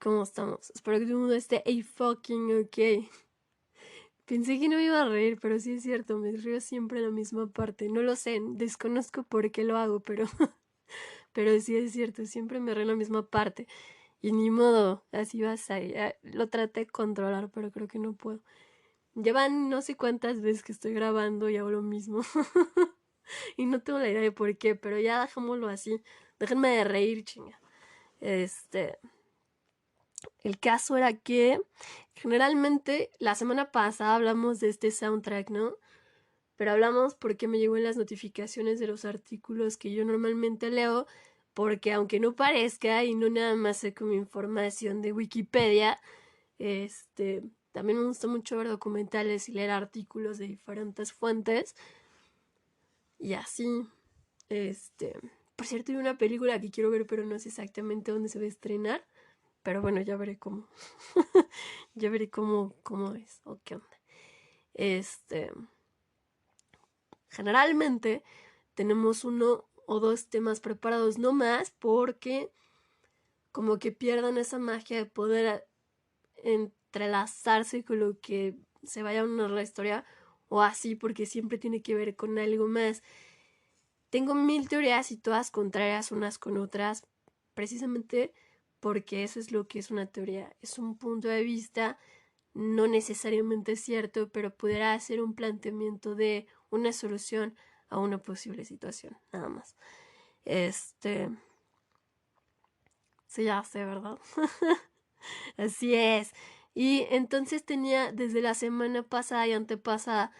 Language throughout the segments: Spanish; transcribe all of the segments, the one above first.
¿Cómo estamos? Espero que todo el mundo esté fucking ok. Pensé que no me iba a reír, pero sí es cierto, me río siempre en la misma parte. No lo sé, desconozco por qué lo hago, pero, pero sí es cierto, siempre me río en la misma parte. Y ni modo, así vas ahí. Lo traté de controlar, pero creo que no puedo. Llevan no sé cuántas veces que estoy grabando y hago lo mismo. Y no tengo la idea de por qué, pero ya dejémoslo así. Déjenme de reír, chinga. Este, El caso era que generalmente la semana pasada hablamos de este soundtrack, ¿no? Pero hablamos porque me llegó en las notificaciones de los artículos que yo normalmente leo, porque aunque no parezca y no nada más sé como información de Wikipedia, también me gusta mucho ver documentales y leer artículos de diferentes fuentes y así, este, por cierto, hay una película que quiero ver, pero no sé exactamente dónde se va a estrenar. Pero bueno, ya veré cómo. Ya veré cómo es o qué onda. Este, Generalmente tenemos uno o dos temas preparados, no más, porque como que pierdan esa magia de poder entrelazarse con lo que se vaya a unir la historia o así, porque siempre tiene que ver con algo más. Tengo mil teorías y todas contrarias unas con otras, precisamente porque eso es lo que es una teoría. Es un punto de vista no necesariamente cierto, pero pudiera ser un planteamiento de una solución a una posible situación, nada más. Este, sí, ya sé, ¿verdad? Así es. Y entonces tenía desde la semana pasada y antepasada,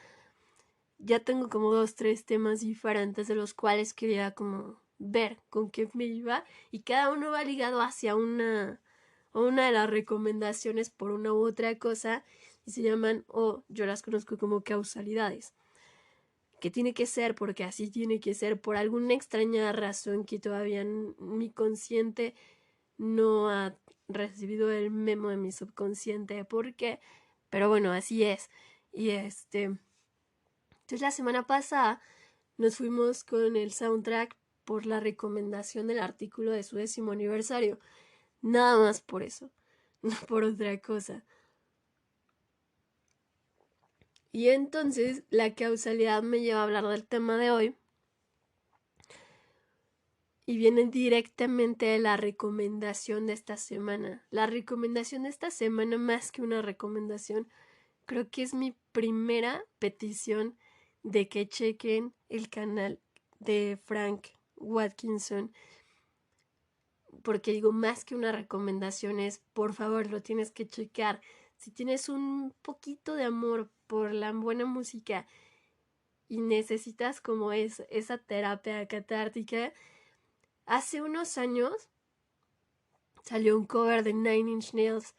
ya tengo como dos, tres temas diferentes de los cuales quería como ver con qué me iba y cada uno va ligado hacia una de las recomendaciones por una u otra cosa y se llaman, o yo las conozco como causalidades, que tiene que ser porque así tiene que ser por alguna extraña razón que todavía mi consciente no ha recibido el memo de mi subconsciente por qué, pero bueno, así es. Y entonces la semana pasada nos fuimos con el soundtrack por la recomendación del artículo de su 10º aniversario. Nada más por eso, no por otra cosa. Y entonces la causalidad me lleva a hablar del tema de hoy y viene directamente de la recomendación de esta semana. La recomendación de esta semana, más que una recomendación, creo que es mi primera petición de que chequen el canal de Frank Watkinson, porque digo, más que una recomendación es, por favor, lo tienes que checar. Si tienes un poquito de amor por la buena música y necesitas como esa terapia catártica, hace unos años salió un cover de Nine Inch Nails.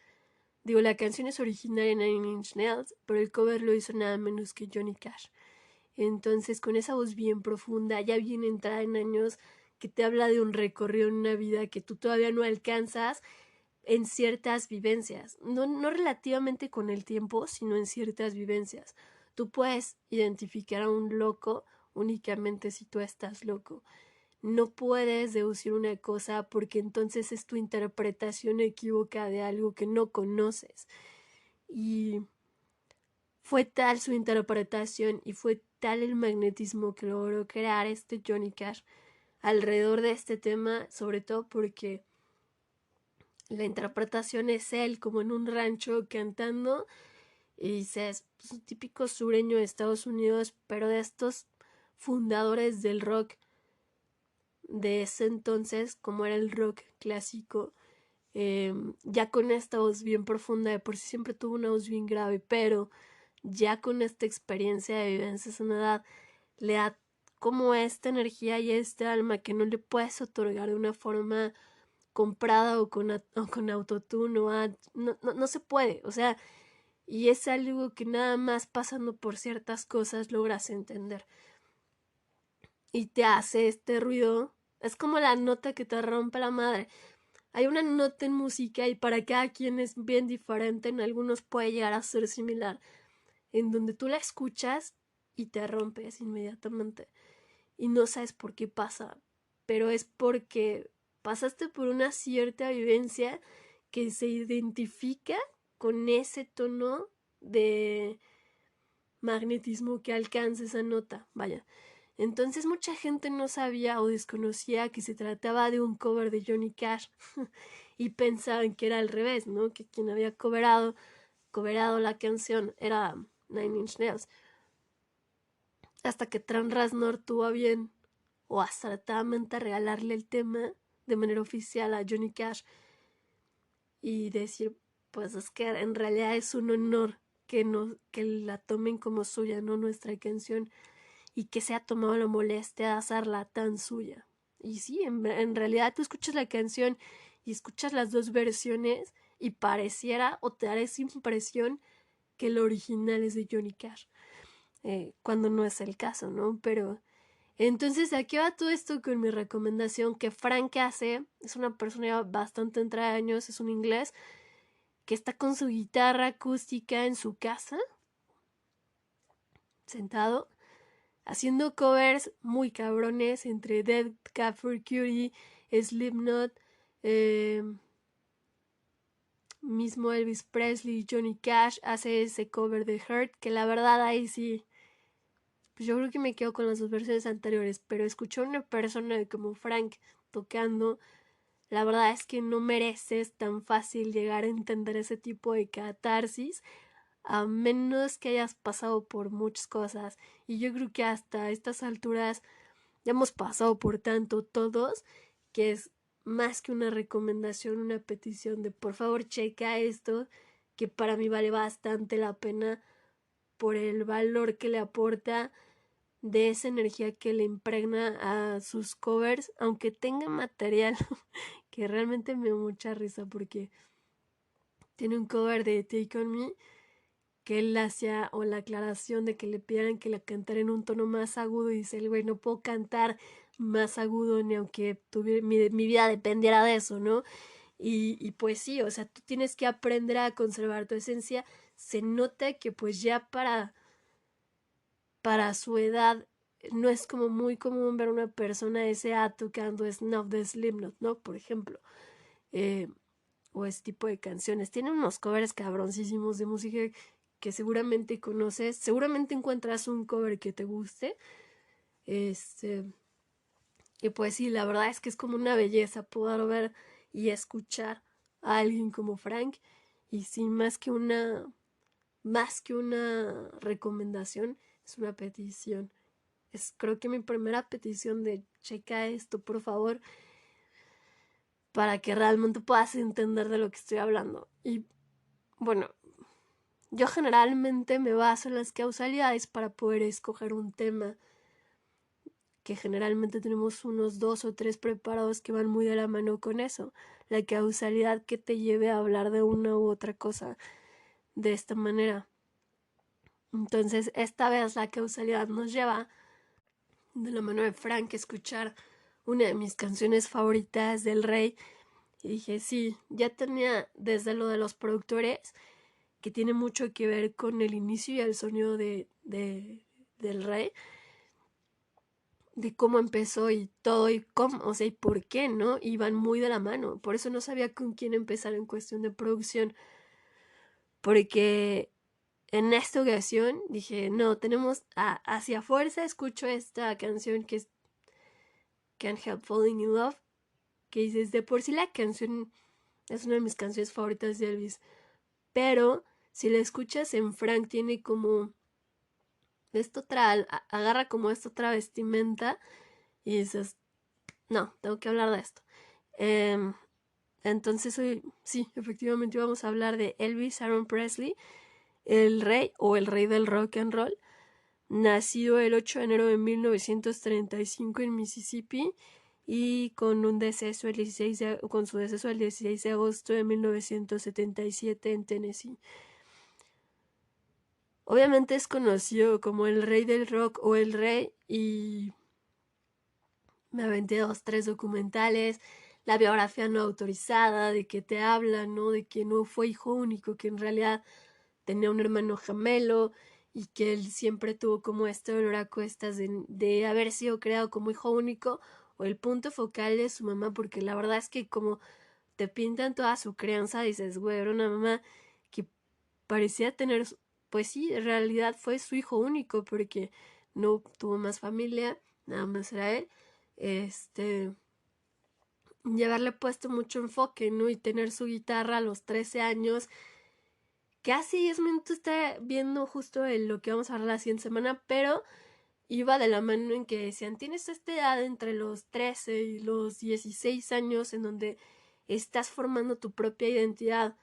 Digo, la canción es originaria de Nine Inch Nails, pero el cover lo hizo nada menos que Johnny Cash. Entonces, con esa voz bien profunda, ya bien entrada en años, que te habla de un recorrido en una vida que tú todavía no alcanzas en ciertas vivencias. No relativamente con el tiempo, sino en ciertas vivencias. Tú puedes identificar a un loco únicamente si tú estás loco. No puedes deducir una cosa porque entonces es tu interpretación equívoca de algo que no conoces. Y fue tal su interpretación y fue tal el magnetismo que logró crear este Johnny Cash alrededor de este tema, sobre todo porque la interpretación es él como en un rancho cantando y dices, pues, un típico sureño de Estados Unidos, pero de estos fundadores del rock de ese entonces, como era el rock clásico, ya con esta voz bien profunda, de por sí siempre tuvo una voz bien grave, pero ya con esta experiencia de vivencias en una edad, le da como esta energía y este alma que no le puedes otorgar de una forma comprada o con autotune no se puede, o sea, y es algo que nada más pasando por ciertas cosas logras entender y te hace este ruido. Es como la nota que te rompe la madre. Hay una nota en música y para cada quien es bien diferente, en algunos puede llegar a ser similar, en donde tú la escuchas y te rompes inmediatamente y no sabes por qué pasa, pero es porque pasaste por una cierta vivencia que se identifica con ese tono de magnetismo que alcanza esa nota, vaya. Entonces mucha gente no sabía o desconocía que se trataba de un cover de Johnny Cash y pensaban que era al revés, ¿no? Que quien había coverado la canción era Nine Inch Nails. Hasta que Trent Reznor tuvo a bien o acertadamente regalarle el tema de manera oficial a Johnny Cash y decir, pues es que en realidad es un honor que la tomen como suya, no nuestra canción, y que se ha tomado la molestia de hacerla tan suya. Y sí, en realidad tú escuchas la canción y escuchas las dos versiones y pareciera o te da esa impresión que el original es de Johnny Cash, cuando no es el caso, ¿no? Pero entonces aquí va todo esto con mi recomendación que Frank hace. Es una persona bastante entre años, es un inglés que está con su guitarra acústica en su casa, sentado, haciendo covers muy cabrones entre Dead Cat for Cutie, Slipknot, mismo Elvis Presley, Johnny Cash hace ese cover de Hurt, que la verdad ahí sí, pues yo creo que me quedo con las dos versiones anteriores, pero escuchar a una persona como Frank tocando, la verdad es que no mereces tan fácil llegar a entender ese tipo de catarsis, a menos que hayas pasado por muchas cosas. Y yo creo que hasta estas alturas ya hemos pasado por tanto todos, que es más que una recomendación, una petición de por favor checa esto, que para mí vale bastante la pena por el valor que le aporta, de esa energía que le impregna a sus covers, aunque tenga material que realmente me da mucha risa porque tiene un cover de Take On Me que él hacía, o la aclaración de que le pidieran que la cantara en un tono más agudo, y dice el güey, no puedo cantar más agudo ni aunque mi vida dependiera de eso, ¿no? Y pues sí, o sea, tú tienes que aprender a conservar tu esencia. Se nota que pues ya para su edad no es como muy común ver una persona de esa edad tocando Snuff de Slipknot, ¿no? Por ejemplo. O ese tipo de canciones. Tiene unos covers cabroncísimos de música que seguramente conoces. Seguramente encuentras un cover que te guste. Y pues sí, la verdad es que es como una belleza poder ver y escuchar a alguien como Frank. Y sí, más que una recomendación, es una petición. Es creo que mi primera petición de checa esto, por favor, para que realmente puedas entender de lo que estoy hablando. Y bueno, yo generalmente me baso en las causalidades para poder escoger un tema, que generalmente tenemos unos 2 o 3 preparados que van muy de la mano con eso. La causalidad que te lleve a hablar de una u otra cosa de esta manera. Entonces, esta vez la causalidad nos lleva de la mano de Frank a escuchar una de mis canciones favoritas del Rey. Y dije, sí, ya tenía desde lo de los productores, que tiene mucho que ver con el inicio y el sonido del Rey, de cómo empezó y todo y cómo, o sea, y por qué, ¿no? Iban muy de la mano. Por eso no sabía con quién empezar en cuestión de producción, porque en esta ocasión dije, no, tenemos hacia fuerza escucho esta canción que es Can't Help Falling in Love, que dices, de por sí la canción es una de mis canciones favoritas de Elvis, pero si la escuchas en Frank tiene como agarra como esta otra vestimenta y dices, no, tengo que hablar de esto. Entonces hoy, sí, efectivamente vamos a hablar de Elvis Aaron Presley, el rey o el rey del rock and roll, nacido el 8 de enero de 1935 en Mississippi y con su deceso el 16 de agosto de 1977 en Tennessee. Obviamente es conocido como el rey del rock o el rey, y me aventé 2, 3 documentales, la biografía no autorizada, de que te habla, ¿no? De que no fue hijo único, que en realidad tenía un hermano gemelo y que él siempre tuvo como este dolor a cuestas de haber sido creado como hijo único o el punto focal de su mamá, porque la verdad es que como te pintan toda su crianza, dices, güey, era una mamá que parecía tener, pues sí, en realidad fue su hijo único porque no tuvo más familia, nada más era él. Y haberle puesto mucho enfoque, ¿no? Y tener su guitarra a los 13 años. Que hace 10 minutos está viendo justo lo que vamos a hablar la siguiente semana, pero iba de la mano en que decían, tienes esta edad entre los 13 y los 16 años en donde estás formando tu propia identidad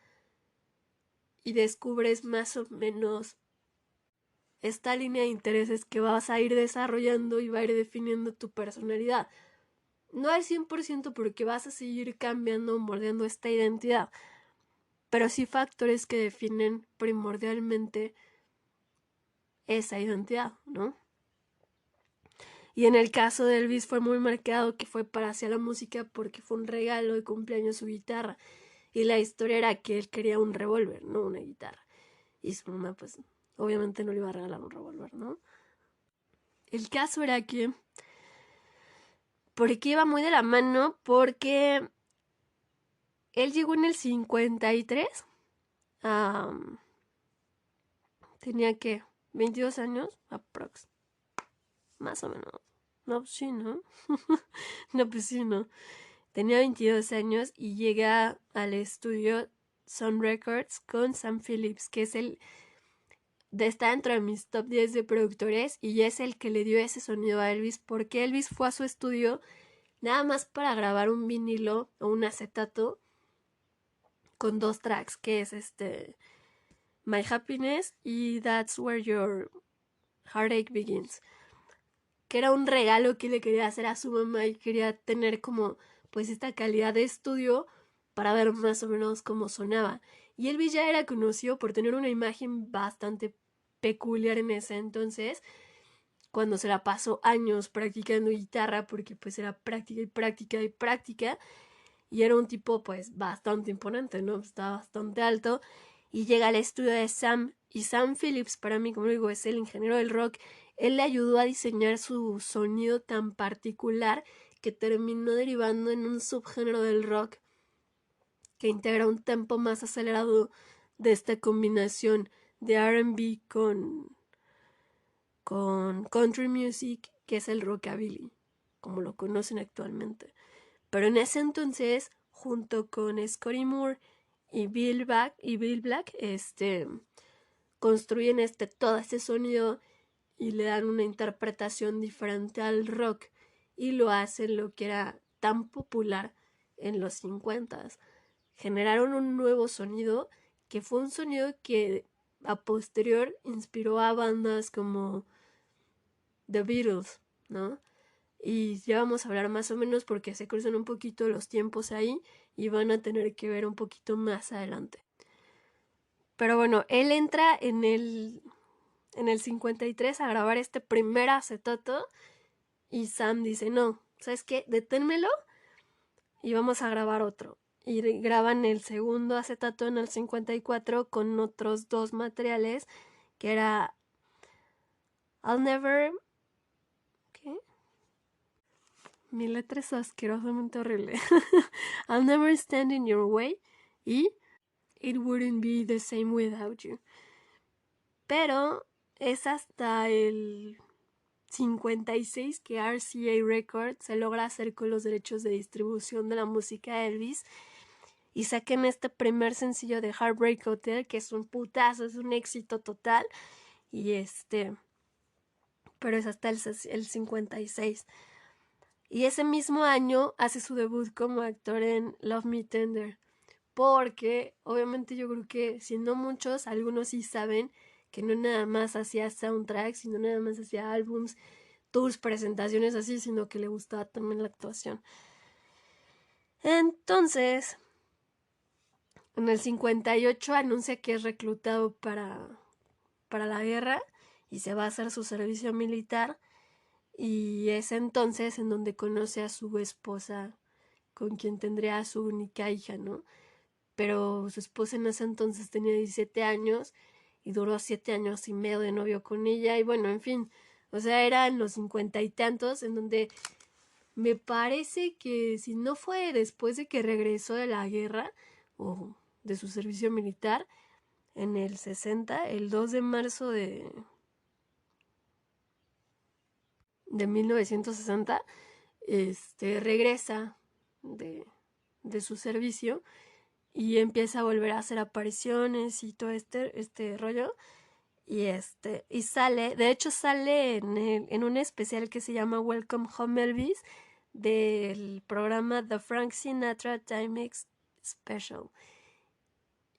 y descubres más o menos esta línea de intereses que vas a ir desarrollando y va a ir definiendo tu personalidad. No al 100% porque vas a seguir cambiando o moldeando esta identidad, pero sí factores que definen primordialmente esa identidad, ¿no? Y en el caso de Elvis fue muy marcado que fue para hacia la música porque fue un regalo de cumpleaños su guitarra. Y la historia era que él quería un revólver, no una guitarra. Y su mamá, pues, obviamente no le iba a regalar un revólver, ¿no? El caso era que... Porque iba muy de la mano, porque él llegó en el 53. Tenía que 22 años, aprox. Más o menos. No, pues sí, ¿no? No, pues sí, ¿no? Tenía 22 años y llega al estudio Sun Records con Sam Phillips, que es está dentro de mis top 10 de productores y es el que le dio ese sonido a Elvis, porque Elvis fue a su estudio nada más para grabar un vinilo o un acetato con 2 tracks, que es My Happiness y That's Where Your Heartache Begins, que era un regalo que le quería hacer a su mamá y quería tener como pues esta calidad de estudio para ver más o menos cómo sonaba. Y Elvis ya era conocido por tener una imagen bastante peculiar en ese entonces, cuando se la pasó años practicando guitarra, porque pues era práctica y práctica y práctica, y era un tipo pues bastante imponente, ¿no? Estaba bastante alto, y llega al estudio de Sam, y Sam Phillips, para mí, como digo, es el ingeniero del rock. Él le ayudó a diseñar su sonido tan particular que terminó derivando en un subgénero del rock que integra un tempo más acelerado de esta combinación de R&B con country music, que es el rockabilly, como lo conocen actualmente. Pero en ese entonces, junto con Scotty Moore y Bill Black, construyen todo este sonido y le dan una interpretación diferente al rock y lo hacen lo que era tan popular en los 50s. Generaron un nuevo sonido que fue un sonido que a posterior inspiró a bandas como The Beatles, ¿no? Y ya vamos a hablar más o menos porque se cruzan un poquito los tiempos ahí y van a tener que ver un poquito más adelante. Pero bueno, él entra en el 53 a grabar este primer acetato y Sam dice, no, ¿sabes qué? Deténmelo y vamos a grabar otro. Y graban el segundo acetato en el 54 con otros 2 materiales, que era I'll Never... ¿Qué? Mi letra es asquerosamente horrible. I'll Never Stand in Your Way y It Wouldn't Be the Same Without You. Pero es hasta el 56 que RCA Records se logra hacer con los derechos de distribución de la música de Elvis y saquen este primer sencillo de Heartbreak Hotel, que es un putazo, es un éxito total. Y pero es hasta el 56. Y ese mismo año hace su debut como actor en Love Me Tender, porque obviamente yo creo que si no muchos, algunos sí saben que no nada más hacía soundtracks, sino nada más hacía álbums, tours, presentaciones así, sino que le gustaba también la actuación. Entonces, en el 58 anuncia que es reclutado para la guerra y se va a hacer su servicio militar, y es entonces en donde conoce a su esposa, con quien tendría a su única hija, ¿no? Pero su esposa en ese entonces tenía 17 años y duró 7 años y medio de novio con ella, y bueno, en fin, o sea, era en los 50 y tantos en donde Me parece que si no fue después de que regresó de la guerra o de su servicio militar, en el 60, el 2 de marzo de 1960, regresa de, de su servicio y empieza a volver a hacer apariciones y todo este rollo. Y sale, de hecho sale en un especial que se llama Welcome Home Elvis del programa The Frank Sinatra Timex Special.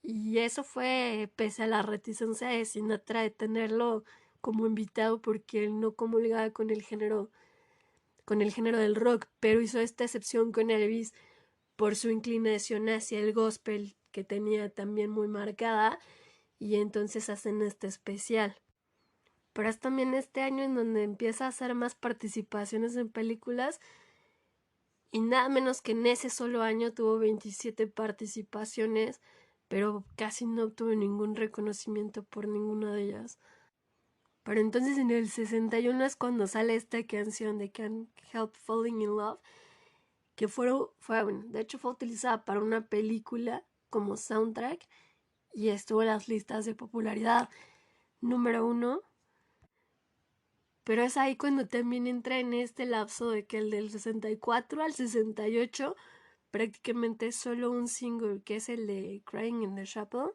Y eso fue pese a la reticencia de Sinatra de tenerlo como invitado porque él no comulgaba con el género del rock, pero hizo esta excepción con Elvis por su inclinación hacia el gospel que tenía también muy marcada, y entonces hacen este especial. Pero es también este año en donde empieza a hacer más participaciones en películas, y nada menos que en ese solo año tuvo 27 participaciones, pero casi no obtuvo ningún reconocimiento por ninguna de ellas. Pero entonces en el 61 es cuando sale esta canción de Can't Help Falling in Love, que de hecho fue utilizada para una película como soundtrack y estuvo en las listas de popularidad número 1. Pero es ahí cuando también entra en este lapso de que el del 64 al 68 prácticamente solo un single, que es el de Crying in the Chapel,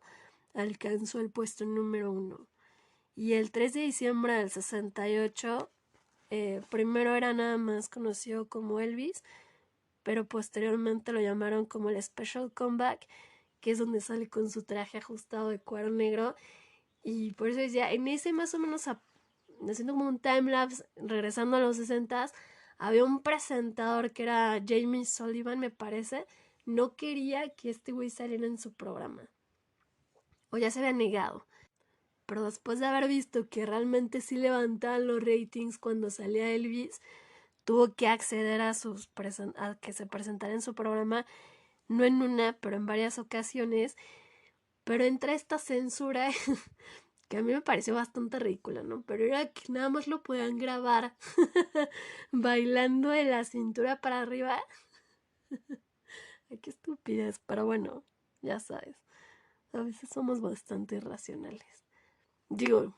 alcanzó el puesto número 1. Y el 3 de diciembre del 68, primero era nada más conocido como Elvis, pero posteriormente lo llamaron como el Special Comeback, que es donde sale con su traje ajustado de cuero negro. Y por eso decía, en ese más o menos, haciendo como un timelapse, regresando a los 60s, había un presentador que era Jamie Sullivan, me parece. No quería que este güey saliera en su programa, o ya se había negado. Pero después de haber visto que realmente sí levantaban los ratings cuando salía Elvis, tuvo que acceder a que se presentara en su programa, no en una, pero en varias ocasiones. Pero entra esta censura que a mí me pareció bastante ridícula, ¿no? Pero era que nada más lo podían grabar bailando de la cintura para arriba. Ay, qué estupidez, pero bueno, ya sabes, a veces somos bastante irracionales. Digo,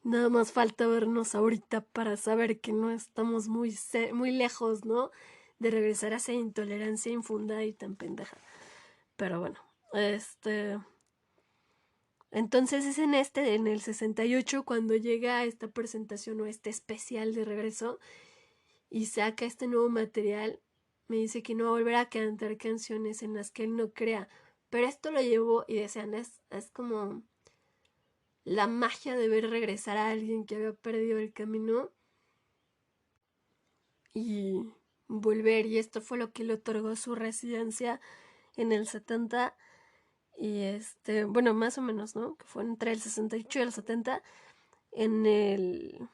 nada más falta vernos ahorita para saber que no estamos muy lejos, ¿no? De regresar a esa intolerancia infundada y tan pendeja. Pero bueno, entonces es en el 68, cuando llega esta presentación o este especial de regreso y saca este nuevo material. Me dice que no va a volver a cantar canciones en las que él no crea. Pero esto lo llevó, y decían, es como la magia de ver regresar a alguien que había perdido el camino y volver. Y esto fue lo que le otorgó su residencia en el 70. Y bueno, más o menos, ¿no? Que fue entre el 68 y el 70 en el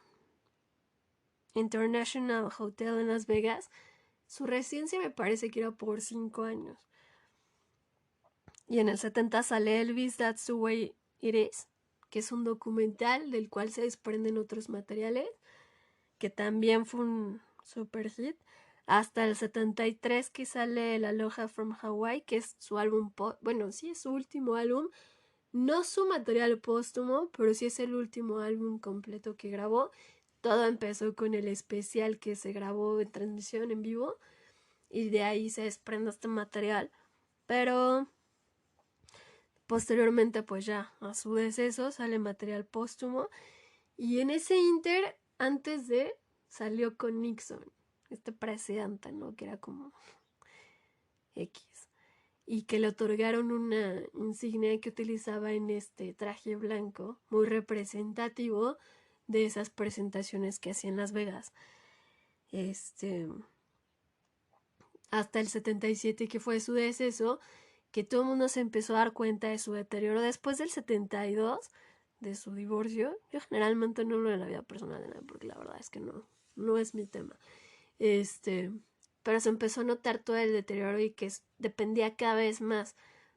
International Hotel en Las Vegas. Su residencia me parece que era por 5 años. Y en el 70 sale Elvis, That's the Way It Is, que es un documental del cual se desprenden otros materiales, que también fue un super hit. Hasta el 73 que sale el Aloha from Hawaii, que es su álbum, bueno, sí es su último álbum, no su material póstumo, pero sí es el último álbum completo que grabó. Todo empezó con el especial que se grabó en transmisión en vivo, y de ahí se desprende este material. Pero posteriormente, pues ya a su deceso sale material póstumo, y en ese inter, antes de, salió con Nixon, este presidente, ¿no? Que era como X, y que le otorgaron una insignia que utilizaba en este traje blanco, muy representativo de esas presentaciones que hacía en Las Vegas. Hasta el 77, que fue su deceso, que todo el mundo se empezó a dar cuenta de su deterioro. Después del 72, de su divorcio, yo generalmente no hablo de la vida personal de nadie, porque la verdad es que no es mi tema. Pero se empezó a notar todo el deterioro, y que dependía cada vez más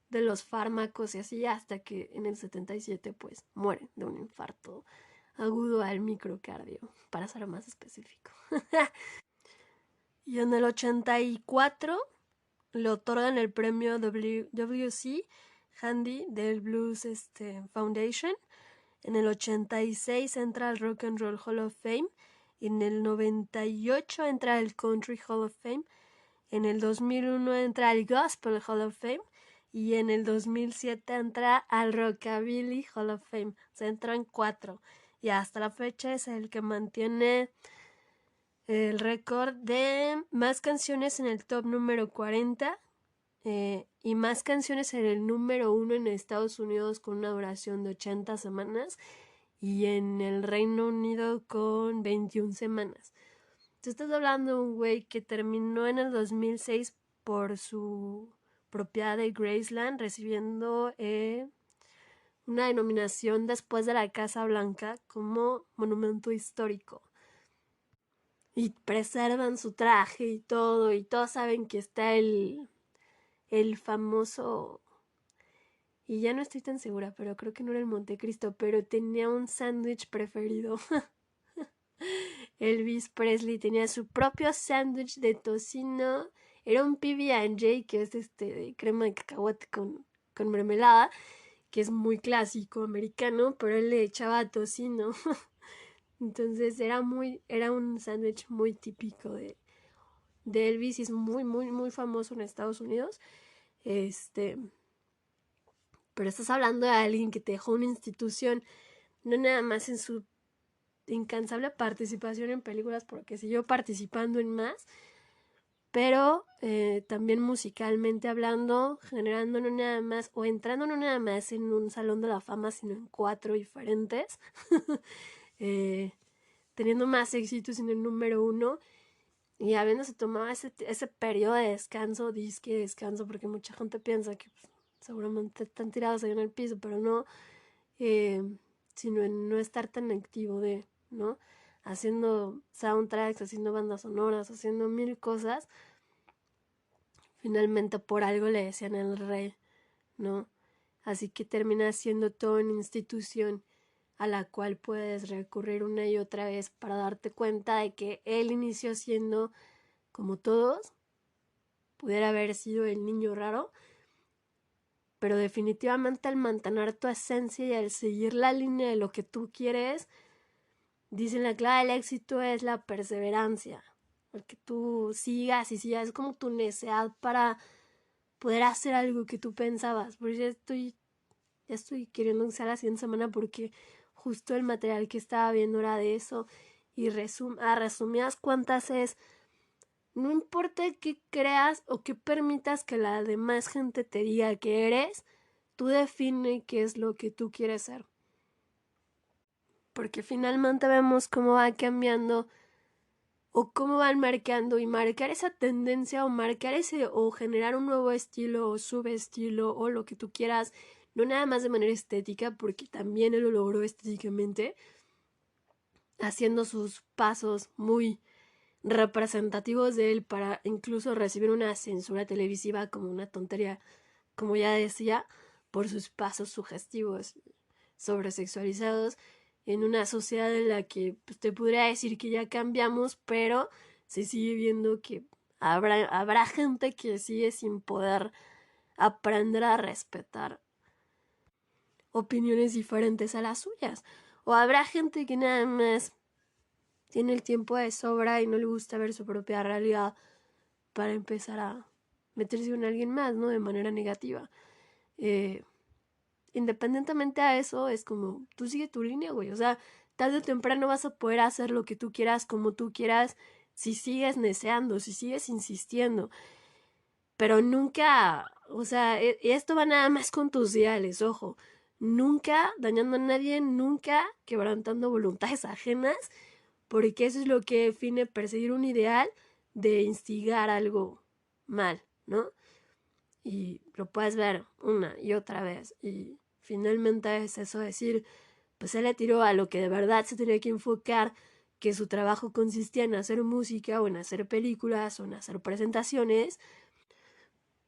de los fármacos y así, hasta que en el 77 pues muere de un infarto agudo al microcardio, para ser más específico. Y en el 84 le otorgan el premio WC Handy del Blues Foundation. En el 86 entra al Rock and Roll Hall of Fame. En el 98 entra al Country Hall of Fame. En el 2001 entra al Gospel Hall of Fame. Y en el 2007 entra al Rockabilly Hall of Fame. Se entra en 4. Y hasta la fecha es el que mantiene el récord de más canciones en el top número 40 y más canciones en el número 1 en Estados Unidos con una duración de 80 semanas y en el Reino Unido con 21 semanas. Tú estás hablando de un güey que terminó en el 2006 por su propiedad de Graceland recibiendo una denominación después de la Casa Blanca como monumento histórico. Y preservan su traje y todos saben que está el famoso, y ya no estoy tan segura, pero creo que no era el Montecristo, pero tenía un sándwich preferido. Elvis Presley tenía su propio sándwich de tocino, era un PB&J, que es de crema de cacahuate con mermelada, que es muy clásico americano, pero él le echaba tocino. Entonces era un sándwich muy típico de Elvis y es muy, muy, muy famoso en Estados Unidos. Pero estás hablando de alguien que te dejó una institución, no nada más en su incansable participación en películas, porque siguió participando en más, pero también musicalmente hablando, generando no nada más, o entrando no nada más en un salón de la fama, sino en 4 diferentes. Teniendo más éxitos en el número 1 y habiéndose tomado ese periodo de descanso, disque descanso, porque mucha gente piensa que pues, seguramente están tirados ahí en el piso, pero no, sino en no estar tan activo ¿no? Haciendo soundtracks, haciendo bandas sonoras, haciendo mil cosas. Finalmente por algo le decían el rey, ¿no? Así que termina siendo toda una institución a la cual puedes recurrir una y otra vez para darte cuenta de que él inició siendo, como todos, pudiera haber sido el niño raro, pero definitivamente al mantener tu esencia y al seguir la línea de lo que tú quieres, dicen la clave del éxito es la perseverancia, porque tú sigas y sigas, es como tu necesidad para poder hacer algo que tú pensabas. Porque ya estoy queriendo que sea la siguiente semana porque justo el material que estaba viendo era de eso. Y a resumidas cuentas es, no importa qué creas o qué permitas que la demás gente te diga que eres, tú define qué es lo que tú quieres ser. Porque finalmente vemos cómo va cambiando o cómo van marcando, y marcar esa tendencia o marcar o generar un nuevo estilo o subestilo o lo que tú quieras, no nada más de manera estética, porque también él lo logró estéticamente, haciendo sus pasos muy representativos de él para incluso recibir una censura televisiva como una tontería, como ya decía, por sus pasos sugestivos, sobresexualizados, en una sociedad en la que pues, te podría decir que ya cambiamos, pero se sigue viendo que habrá gente que sigue sin poder aprender a respetar opiniones diferentes a las suyas. O habrá gente que nada más tiene el tiempo de sobra y no le gusta ver su propia realidad para empezar a meterse con alguien más, ¿no? De manera negativa. Independientemente a eso, es como, tú sigue tu línea, güey. O sea, tarde o temprano vas a poder hacer lo que tú quieras, como tú quieras, si sigues neceando, si sigues insistiendo. Pero nunca, o sea, esto va nada más con tus ideales, ojo. Nunca dañando a nadie, nunca quebrantando voluntades ajenas, porque eso es lo que define perseguir un ideal de instigar algo mal, ¿no? Y lo puedes ver una y otra vez. Y finalmente es eso, decir, pues él le tiró a lo que de verdad se tenía que enfocar, que su trabajo consistía en hacer música o en hacer películas o en hacer presentaciones.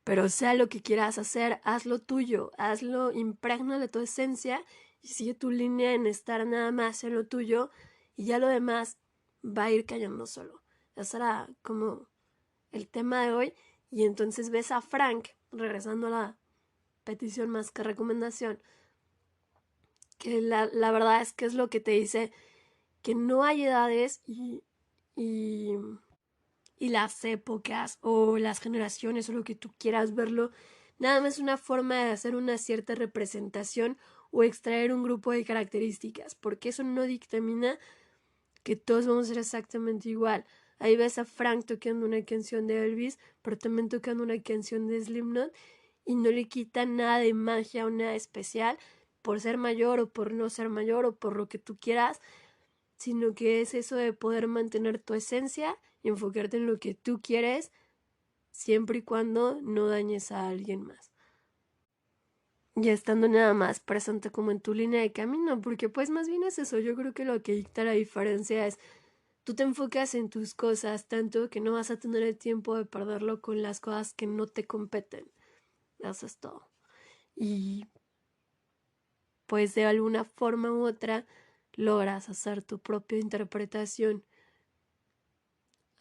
Pero sea lo que quieras hacer, haz lo tuyo, hazlo, impregna de tu esencia y sigue tu línea en estar nada más en lo tuyo y ya lo demás va a ir cayendo solo. Esa era como el tema de hoy, y entonces ves a Frank, regresando a la petición más que recomendación, que la verdad es que es lo que te dice que no hay edades y las épocas o las generaciones o lo que tú quieras verlo, nada más es una forma de hacer una cierta representación o extraer un grupo de características, porque eso no dictamina que todos vamos a ser exactamente igual. Ahí ves a Frank tocando una canción de Elvis, pero también tocando una canción de Slipknot, y no le quita nada de magia o nada especial por ser mayor o por no ser mayor o por lo que tú quieras, sino que es eso de poder mantener tu esencia y enfocarte en lo que tú quieres, siempre y cuando no dañes a alguien más. Ya estando nada más presente como en tu línea de camino, porque pues más bien es eso, yo creo que lo que dicta la diferencia es tú te enfocas en tus cosas tanto que no vas a tener el tiempo de perderlo con las cosas que no te competen. Eso es todo. Y pues de alguna forma u otra logras hacer tu propia interpretación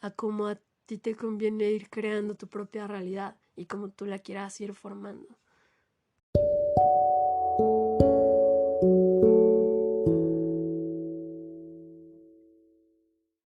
a cómo a ti te conviene ir creando tu propia realidad y cómo tú la quieras ir formando.